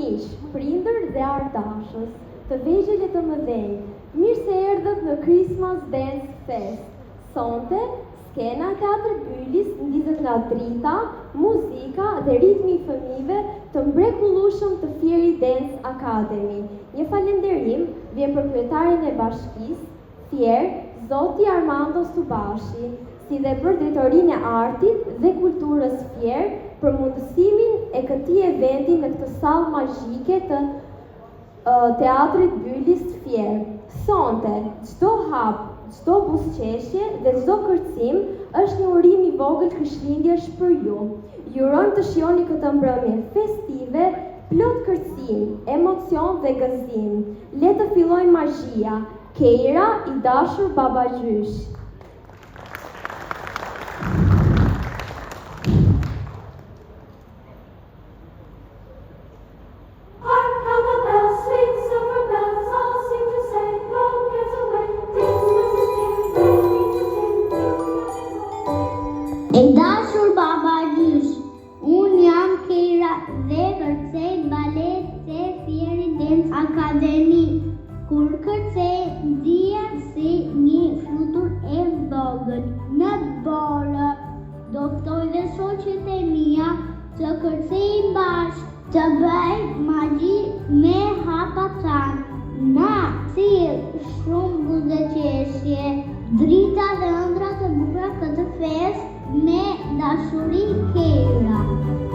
Miq, prindër dhe ardashës, të vegjël e të mëdhenj, mirë se erdhët në Christmas Dance Fest. Sonte, skena Teatri Bylis ndizet nga drita, muzika dhe ritmi i fëmijëve të mrekullueshëm të Fieri Dance Academy. Një falënderim vjen për kryetarin e bashkisë, Fier, Zoti Armando Subashi, si dhe për drejtorinë e artit dhe kulturës Fier për mundësimin e këtij eventi në këtë sallë magjike të Teatrit Bylis Fier. Sonte, çdo hap, çdo buzëqeshje dhe çdo kërcim është një urim i vogël Krishtlindjesh për ju. Ju urojmë të shijoni këtë mbrëmje festive, plot kërcim, emocion dhe gëzim. Le të fillojë magjia. Keira, i dashur Baba Gjysh. E dashur Baba Gjysh, unë jam Keira dhe kërcej balet te Fieri Dance Academy. Kur kërcej, ndihem si një flutur e vogël në borë. Do ftoj dhe shoqet e mia të kërcejmë bashkë, të bëjmë magji me hapa tanë. Na sill shumë buzëqeshje, drita dhe ëndra të bukura këtë festë me dashuri Keira.